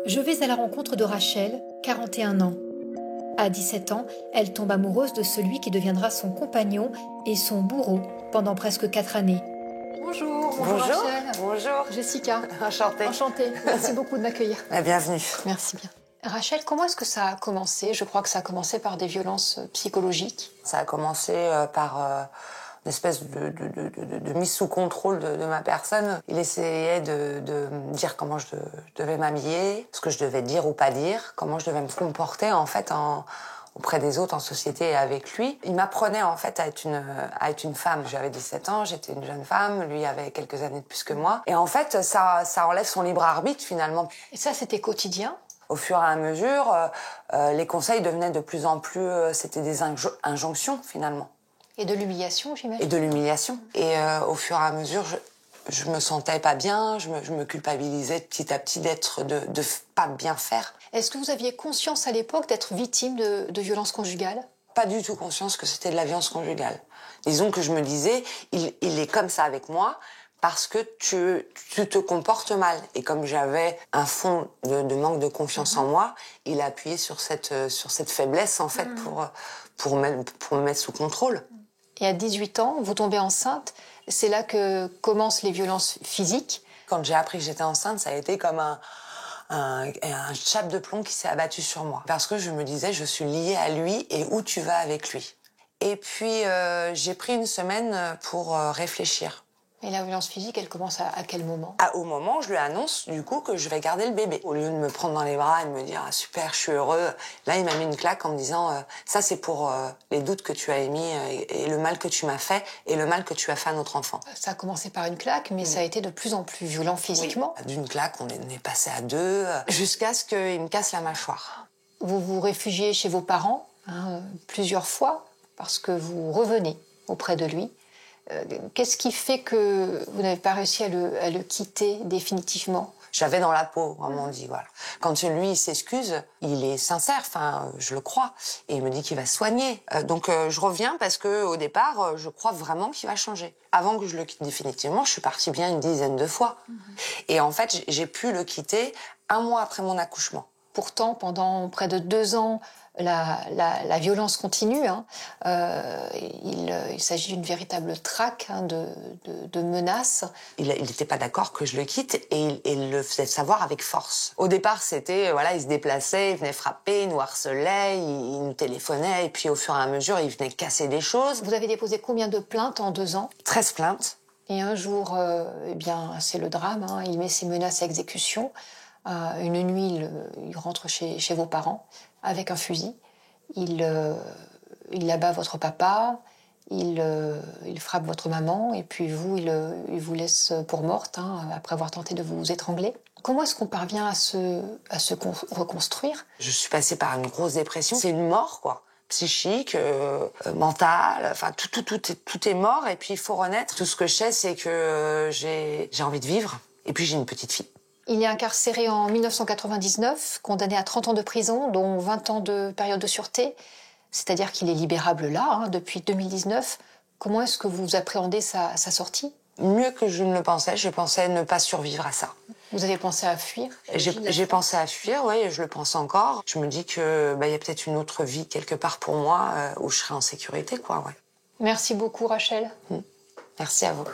Je vais à la rencontre de Rachel, 41 ans. À 17 ans, elle tombe amoureuse de celui qui deviendra son compagnon et son bourreau pendant presque 4 années. Bonjour, Bonjour. Rachel. Bonjour. Jessica. Enchantée. Enchantée. Merci beaucoup de m'accueillir. Bienvenue. Merci bien. Rachel, comment est-ce que ça a commencé? Je crois que ça a commencé par des violences psychologiques. Ça a commencé par une espèce de mise sous contrôle de ma personne. Il essayait de me dire comment je devais m'habiller, ce que je devais dire ou pas dire, comment je devais me comporter en fait auprès des autres en société et avec lui. Il m'apprenait en fait à être une femme. J'avais 17 ans, j'étais une jeune femme, lui avait quelques années de plus que moi. Et en fait, ça enlève son libre arbitre finalement. Et ça, c'était quotidien? Au fur et à mesure, les conseils devenaient de plus en plus... c'était des injonctions, finalement. Et de l'humiliation, j'imagine? Et de l'humiliation. Et au fur et à mesure, je me sentais pas bien, je me culpabilisais petit à petit de pas bien faire. Est-ce que vous aviez conscience à l'époque d'être victime de violences conjugales? Pas du tout conscience que c'était de la violence conjugale. Disons que je me disais, il est comme ça avec moi, parce que tu te comportes mal. Et comme j'avais un fond de manque de confiance en moi, il a appuyé sur cette faiblesse, en fait, pour me mettre sous contrôle. Et à 18 ans, vous tombez enceinte. C'est là que commencent les violences physiques. Quand j'ai appris que j'étais enceinte, ça a été comme un chape de plomb qui s'est abattu sur moi. Parce que je me disais, je suis liée à lui et où tu vas avec lui. Et puis, j'ai pris une semaine pour réfléchir. Et la violence physique, elle commence à quel moment? Au moment où je lui annonce, du coup, que je vais garder le bébé. Au lieu de me prendre dans les bras et de me dire « Ah, super, je suis heureux », là, il m'a mis une claque en me disant « Ça, c'est pour les doutes que tu as émis et le mal que tu m'as fait et le mal que tu as fait à notre enfant. » Ça a commencé par une claque, mais ça a été de plus en plus violent physiquement. Oui. D'une claque, on est passé à 2, jusqu'à ce qu'il me casse la mâchoire. Vous vous réfugiez chez vos parents plusieurs fois parce que vous revenez auprès de lui. Qu'est-ce qui fait que vous n'avez pas réussi à le quitter définitivement? J'avais dans la peau, comme on dit, voilà. Quand lui, il s'excuse, il est sincère, enfin, je le crois. Et il me dit qu'il va se soigner. Donc, je reviens parce que au départ, je crois vraiment qu'il va changer. Avant que je le quitte définitivement, je suis partie bien une dizaine de fois. Et en fait, j'ai pu le quitter 1 mois après mon accouchement. Pourtant, pendant près de 2 ans, la violence continue. Il s'agit d'une véritable traque de menaces. Il n'était pas d'accord que je le quitte et il le faisait savoir avec force. Au départ, c'était, voilà, il se déplaçait, il venait frapper, il nous harcelait, il nous téléphonait et puis au fur et à mesure, il venait casser des choses. Vous avez déposé combien de plaintes en 2 ans? 13 plaintes. Et un jour, eh bien, c'est le drame, il met ses menaces à exécution. Une nuit, il rentre chez vos parents avec un fusil. Il abat votre papa, il frappe votre maman, et puis vous, il vous laisse pour morte, après avoir tenté de vous étrangler. Comment est-ce qu'on parvient à se reconstruire? Je suis passée par une grosse dépression. C'est une mort, quoi. Psychique, mentale, enfin tout est mort, et puis il faut renaître. Tout ce que je sais, c'est que j'ai envie de vivre, et puis j'ai une petite fille. Il est incarcéré en 1999, condamné à 30 ans de prison, dont 20 ans de période de sûreté. C'est-à-dire qu'il est libérable là, depuis 2019. Comment est-ce que vous appréhendez sa sortie? Mieux que je ne le pensais. Je pensais ne pas survivre à ça. Vous avez pensé à fuir? J'ai pensé à fuir, oui, je le pense encore. Je me dis que y a peut-être une autre vie quelque part pour moi où je serai en sécurité, quoi, ouais. Merci beaucoup, Rachel. Merci à vous.